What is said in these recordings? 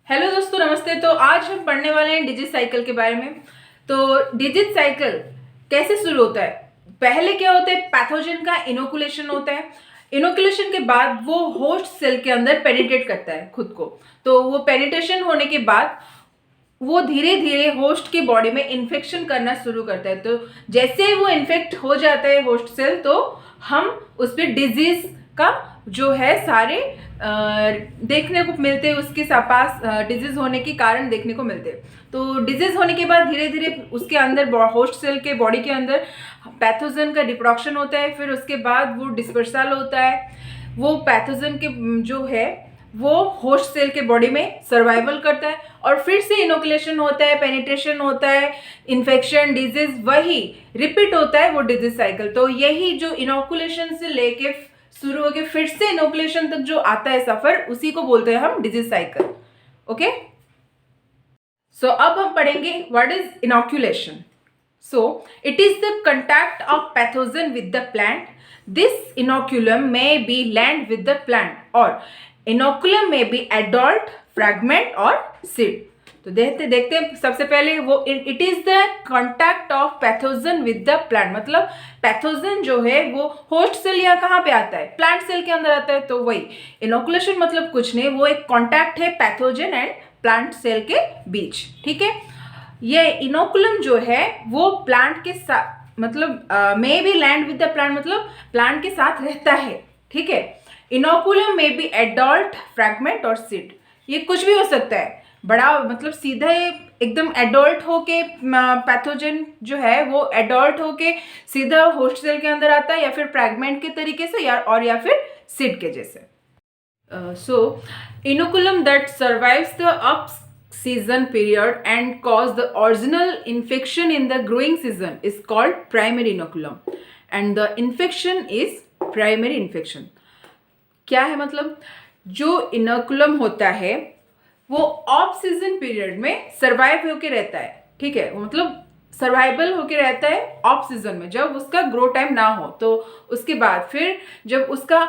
Hello दोस्तों, नमस्ते। तो आज हम पढ़ने वाले हैं डिजिट साइकिल के बारे में। तो डिजिट साइकिल कैसे शुरू होता है? पहले क्या होता है, पैथोजन का इनोकुलेशन होता है। इनोकुलेशन के बाद वो होस्ट सेल के अंदर पेनिट्रेट करता है खुद को। तो वो पेनिट्रेशन होने के बाद वो धीरे धीरे होस्ट की बॉडी में इन्फेक्शन करना शुरू करता है। तो जैसे वो इन्फेक्ट हो जाता है होस्ट सेल, तो हम उस पर डिजीज का जो है सारे देखने को मिलते हैं, उसके पास डिजीज होने के कारण देखने को मिलते हैं। तो डिजीज होने के बाद धीरे धीरे उसके अंदर होस्ट सेल के बॉडी के अंदर पैथोजन का रिप्रोडक्शन होता है। फिर उसके बाद वो डिस्पर्सल होता है। वो पैथोजन के जो है वो होस्ट सेल के बॉडी में सर्वाइवल करता है और फिर से इनोकुलेशन होता है, पेनिट्रेशन होता है, इन्फेक्शन, डिजीज, वही रिपीट होता है वो डिजीज साइकिल। तो यही जो इनोकुलेशन से लेके शुरू होके फिर से इनोकुलेशन तक जो आता है सफर, उसी को बोलते हैं हम डिजीज साइकिल। ओके, सो अब हम पढ़ेंगे what is inoculation. So, it is the contact of pathogen with the plant. This inoculum may be land with the plant or inoculum may be adult, fragment or seed. तो देखते देखते सबसे पहले वो it is the contact of pathogen with the plant. मतलब pathogen जो है वो होस्ट सेल या कहाँ पे आता है, प्लांट सेल के अंदर आता है। तो वही इनोकुलेशन मतलब कुछ नहीं, वो एक कॉन्टैक्ट है पैथोजन एंड प्लांट सेल के बीच। ठीक है, ये इनोकुलम जो है वो प्लांट के साथ, मतलब may be land with the plant, मतलब प्लांट के साथ रहता है। ठीक है, inoculum may be adult, fragment और सीड। ये कुछ भी हो सकता है, बड़ा मतलब सीधा एकदम एडल्ट होके पैथोजन जो है वो एडल्ट होके सीधा होस्ट सेल के अंदर आता है, या फिर फ्रैगमेंट के तरीके से, या फिर सीड के जैसे। So inoculum that survives the up season period and cause the original infection in the growing season is called primary inoculum and the infection is primary infection. क्या है मतलब, जो इनोकुलम होता है वो ऑफ सीजन पीरियड में survive होके रहता है। ठीक है, मतलब सर्वाइवल होके रहता है ऑफ सीजन में, जब उसका ग्रो टाइम ना हो। तो उसके बाद फिर जब उसका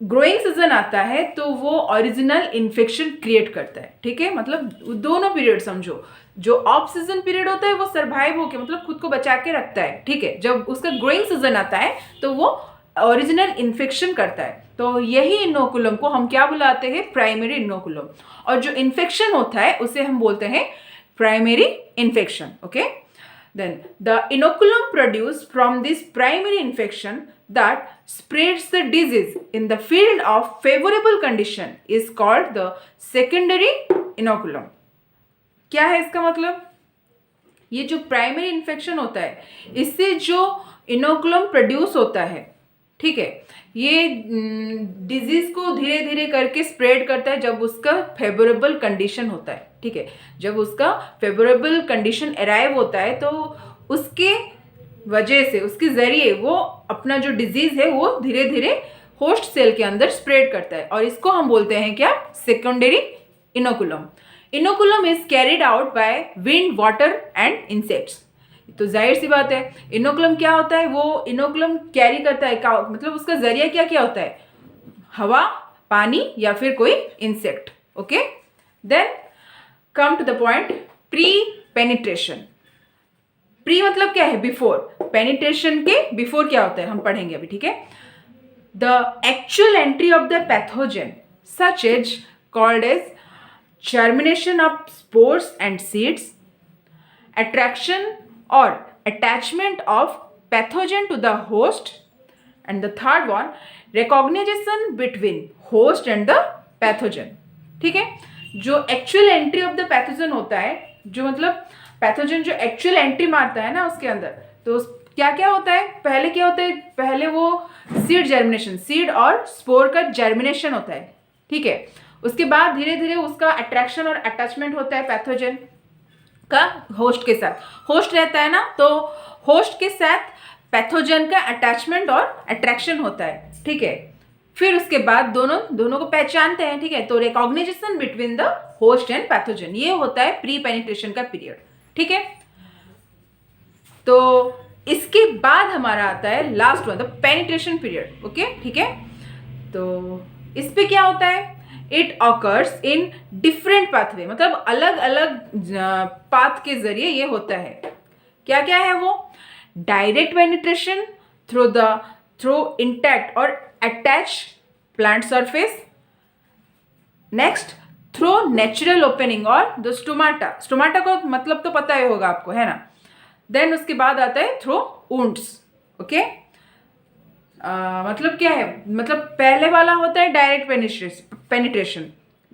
ग्रोइंग सीजन आता है तो वो ओरिजिनल इन्फेक्शन क्रिएट करता है। ठीक है, मतलब दोनों पीरियड समझो, जो ऑफ सीजन पीरियड होता है वो सर्वाइव होके मतलब खुद को बचा के रखता है। ठीक है, जब उसका ग्रोइंग सीजन आता है तो वो ओरिजिनल इन्फेक्शन करता है। तो यही इनोकुलम को हम क्या बुलाते हैं, प्राइमरी इनोकुलम। और जो इन्फेक्शन होता है उसे हम बोलते हैं primary infection. Okay, then the inoculum produced from this primary infection that spreads the disease in the field of favorable condition is called the secondary inoculum. क्या है इसका मतलब, ये जो प्राइमरी इन्फेक्शन होता है इससे जो इनोकुलम प्रोड्यूस होता है, ठीक है, ये डिजीज को धीरे धीरे करके स्प्रेड करता है जब उसका फेवरेबल कंडीशन होता है। ठीक है, जब उसका फेवरेबल कंडीशन अराइव होता है तो उसके वजह से, उसके जरिए वो अपना जो डिजीज है वो धीरे धीरे होस्ट सेल के अंदर स्प्रेड करता है और इसको हम बोलते हैं क्या, secondary inoculum. Inoculum is carried out by wind, water and insects. तो जाहिर सी बात है, इनोकुलम क्या होता है, वो इनोकुलम कैरी करता है, मतलब उसका जरिया क्या क्या होता है, हवा, पानी या फिर कोई insect. Okay, then come to the point, pre penetration. Pre मतलब क्या है, बिफोर। पेनिट्रेशन के बिफोर क्या होता है हम पढ़ेंगे अभी। ठीक है, the actual entry of the pathogen such is called as germination of spores and seeds, attraction or attachment of pathogen to the host, and the third one, recognition between host and the pathogen. ठीक है, जो actual entry of the pathogen होता है, जो मतलब pathogen जो actual entry मारता है ना उसके अंदर, तो क्या क्या होता है, पहले क्या होता है, पहले वो सीड जर्मिनेशन, सीड और स्पोर का जर्मिनेशन होता है। ठीक है, उसके बाद धीरे धीरे उसका अट्रैक्शन और अटैचमेंट होता है पैथोजन का होस्ट के साथ। होस्ट रहता है ना, तो होस्ट के साथ पैथोजन का अटैचमेंट और अट्रैक्शन होता है। ठीक है, फिर उसके बाद दोनों को पहचानते हैं। ठीक है, तो recognition between the host and pathogen, ये होता है प्री पेनिट्रेशन का पीरियड। ठीक है, तो इसके बाद हमारा आता है last one, the penetration period. Okay, ठीक है, तो इस पे क्या होता है, it occurs in different pathway, मतलब अलग अलग पाथ के जरिए ये होता है. क्या क्या है वो? डायरेक्ट पेनिट्रेशन थ्रू इंटैक्ट और attach plant surface. Next, through natural opening और द स्टोमाटा. स्टोमाटा को मतलब तो पता ही होगा आपको, है ना. देन उसके बाद आता है थ्रू वुंड्स. ओके, मतलब क्या है, मतलब पहले वाला होता है डायरेक्ट पेनिट्रेशन,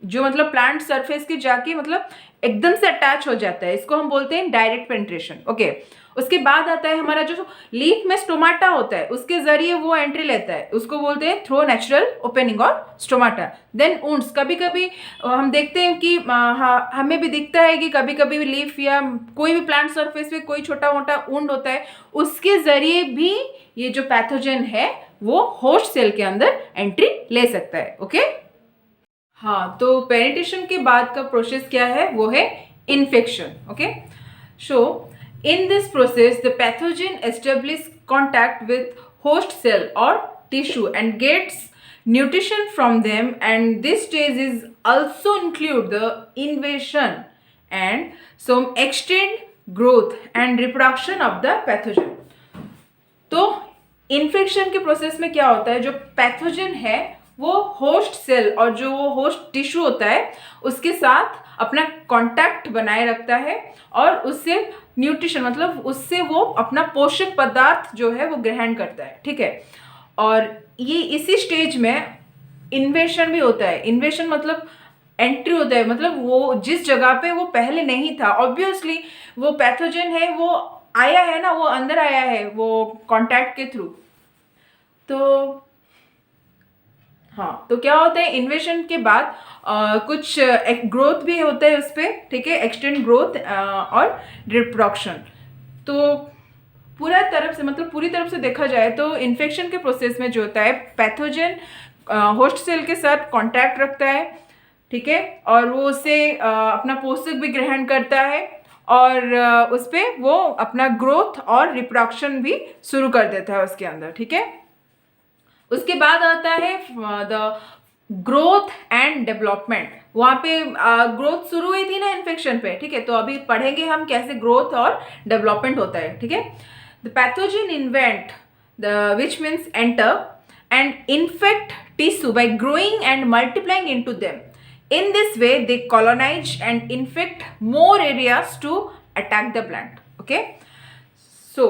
जो मतलब प्लांट सरफेस के जाके मतलब एकदम से अटैच हो जाता है, इसको हम बोलते हैं डायरेक्ट पेनिट्रेशन. ओके, उसके बाद आता है हमारा जो लीफ में स्टोमाटा होता है, उसके जरिए वो एंट्री लेता है, उसको बोलते हैं थ्रू नेचुरल ओपनिंग और स्टोमाटा. देन वुंड्स, कभी कभी हम देखते हैं कि हमें भी दिखता है कि कभी कभी लीफ या कोई भी प्लांट सरफेस पे कोई छोटा मोटा वुंड होता है, उसके जरिए भी ये जो पैथोजन है वो होस्ट सेल के अंदर एंट्री ले सकता है. ओके, हाँ, तो पेनिट्रेशन के बाद का प्रोसेस क्या है, वो है infection. Okay, so in this process the pathogen establish contact with host cell or tissue and gets nutrition from them, and this stage is also include the invasion and some extend growth and reproduction of the pathogen. तो infection के process में क्या होता है, जो pathogen है वो host cell और जो वो होस्ट टिश्यू होता है उसके साथ अपना कांटेक्ट बनाए रखता है और उससे न्यूट्रिशन, मतलब उससे वो अपना पोषक पदार्थ जो है वो ग्रहण करता है. ठीक है, और ये इसी स्टेज में इन्वेशन भी होता है. इन्वेशन मतलब एंट्री होता है, मतलब वो जिस जगह पे वो पहले नहीं था, ऑब्वियसली वो पैथोजन है वो आया है ना, वो अंदर आया है वो कांटेक्ट के थ्रू. तो हाँ, तो क्या होता है इन्वेशन के बाद कुछ ग्रोथ भी होता है उस पर. ठीक है, एक्सटेंड ग्रोथ और रिप्रोडक्शन. तो पूरी तरफ से देखा जाए तो इन्फेक्शन के प्रोसेस में जो होता है पैथोजन होस्ट सेल के साथ कांटेक्ट रखता है. ठीक है, और वो उससे अपना पोषक भी ग्रहण करता है और उस पर वो अपना ग्रोथ और रिप्रोडक्शन भी शुरू कर देता है उसके अंदर. ठीक है, उसके बाद आता है द ग्रोथ एंड डेवलपमेंट. वहाँ पे ग्रोथ शुरू हुई थी ना इन्फेक्शन पे. ठीक है, तो अभी पढ़ेंगे हम कैसे ग्रोथ और डेवलपमेंट होता है. ठीक है, the pathogen invent the which means enter and infect tissue bye growing and multiplying into them. In this way they colonize and infect more areas to attack the plant. Okay, so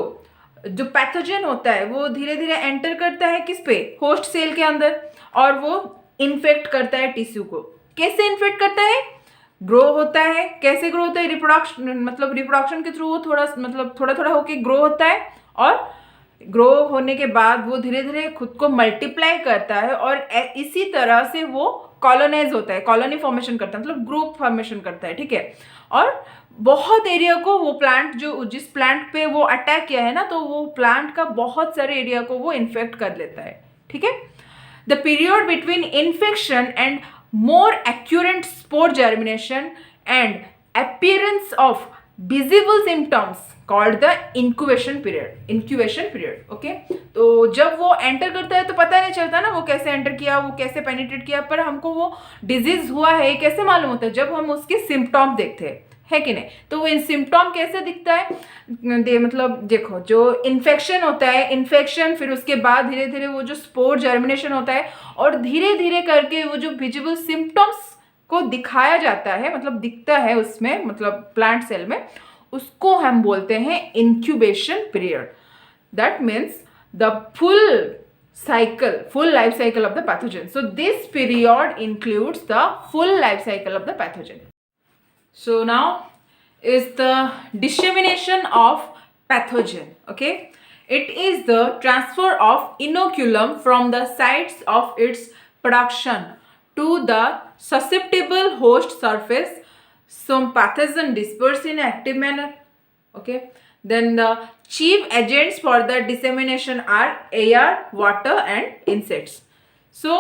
जो pathogen होता है वो धीरे धीरे enter करता है किस पे, होस्ट सेल के अंदर, और वो इन्फेक्ट करता है टिश्यू को. कैसे इन्फेक्ट करता है, ग्रो होता है. कैसे ग्रो होता है, रिप्रोडक्शन, मतलब रिप्रोडक्शन के थ्रू वो थोड़ा होके ग्रो होता है, और ग्रो होने के बाद वो धीरे धीरे खुद को मल्टीप्लाई करता है और इसी तरह से वो कॉलोनाइज होता है, कॉलोनी फॉर्मेशन करता है, मतलब ग्रुप फॉर्मेशन करता है. ठीक है, और बहुत एरिया को वो प्लांट जो जिस प्लांट पे वो अटैक किया है ना, तो वो प्लांट का बहुत सारे एरिया को वो इन्फेक्ट कर लेता है. ठीक है, the period between infection and more accurate spore germination and appearance of visible symptoms called the incubation period. Okay, तो जब वो एंटर करता है तो पता नहीं चलता ना वो कैसे एंटर किया, वो कैसे पेनिट्रेट किया, पर हमको वो डिजीज हुआ है कैसे मालूम होता है, जब हम उसके सिम्टॉम देखते हैं, है कि नहीं. तो वो सिम्टॉम कैसे दिखता है, मतलब देखो, जो इन्फेक्शन होता है, इन्फेक्शन, फिर उसके बाद धीरे धीरे वो जो स्पोर जर्मिनेशन होता है, और धीरे धीरे करके वो जो विजिबल सिम्टम्स को दिखाया जाता है, मतलब दिखता है उसमें, मतलब प्लांट सेल में, उसको हम बोलते हैं incubation period. That means the full life cycle of the pathogen. So this period includes the full life cycle of the pathogen. So now is the dissemination of pathogen. Okay, it is the transfer of inoculum from the sites of its production to the susceptible host surface. Some pathogen disperse in active manner. Okay, then the chief agents for the dissemination are air, water and insects. So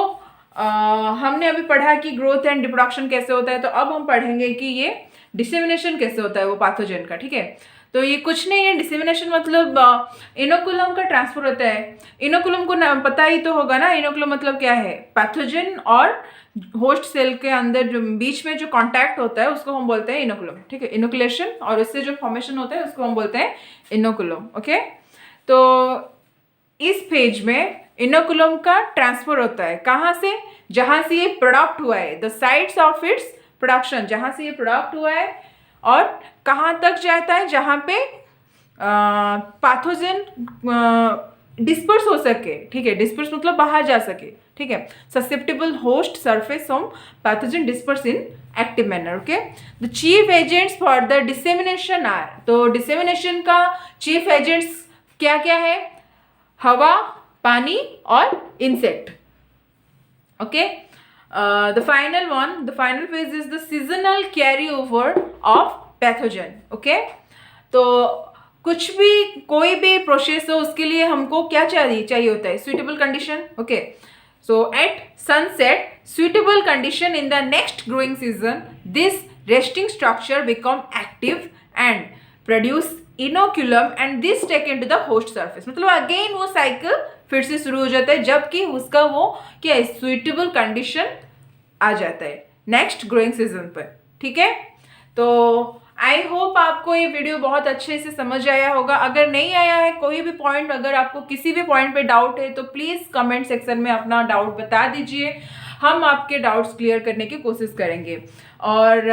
हमने अभी पढ़ा कि growth and reproduction कैसे होता है, तो अब हम पढ़ेंगे कि ये डिसेमिनेशन कैसे होता है वो पैथोजन का. ठीक है, तो ये कुछ नहीं है, डिसेमिनेशन मतलब इनोकुलम का ट्रांसफर होता है. इनोकुलम को पता ही तो होगा ना, इनोकुलम मतलब क्या है, पैथोजन और होस्ट सेल के अंदर जो बीच में जो कांटेक्ट होता है उसको हम बोलते हैं इनोकुलम, ठीक है, इनोकुलेशन, और इससे जो फॉर्मेशन होता है उसको हम बोलते हैं इनोकुलम। ओके, तो इस पेज में इनोकुलम का ट्रांसफर होता है कहाँ से, जहाँ से ये प्रोडक्ट हुआ है, the sites of its production, जहाँ से ये प्रोडक्ट हुआ है, और कहाँ तक जाता है जहाँ पे पैथोजन डिस्पर्स हो सके, ठीक है, डिस्पर्स मतलब बाहर जा सके, ठीक है, susceptible host surface of pathogen disperse in active manner. Okay, the chief agents for the dissemination are, तो डिसेमिनेशन का चीफ एजेंट्स क्या क्या है, हवा, पानी और insect. Okay, the final phase is the seasonal carryover of pathogen. Okay, तो कुछ भी कोई भी प्रोसेस हो उसके लिए हमको क्या चाहिए होता है, suitable condition. Okay, so at sunset suitable condition in the next growing season, this resting structure become active and produce inoculum and this taken to the host surface. मतलब अगेन वो साइकिल फिर से शुरू हो जाता है जबकि उसका वो क्या है, सुइटेबल कंडीशन आ जाता है नेक्स्ट ग्रोइंग सीजन पर। ठीक है, तो आई होप आपको ये वीडियो बहुत अच्छे से समझ आया होगा। अगर नहीं आया है कोई भी पॉइंट, अगर आपको किसी भी पॉइंट पे डाउट है तो प्लीज़ कमेंट सेक्शन में अपना डाउट बता दीजिए, हम आपके डाउट्स क्लियर करने की कोशिश करेंगे। और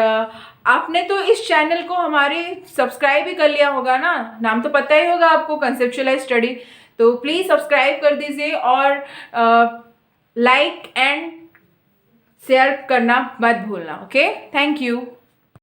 आपने तो इस चैनल को हमारे सब्सक्राइब ही कर लिया होगा ना, नाम तो पता ही होगा आपको, कंसेप्चुअलाइज स्टडी, तो प्लीज़ सब्सक्राइब कर दीजिए और लाइक एंड शेयर करना मत भूलना। Okay, thank you.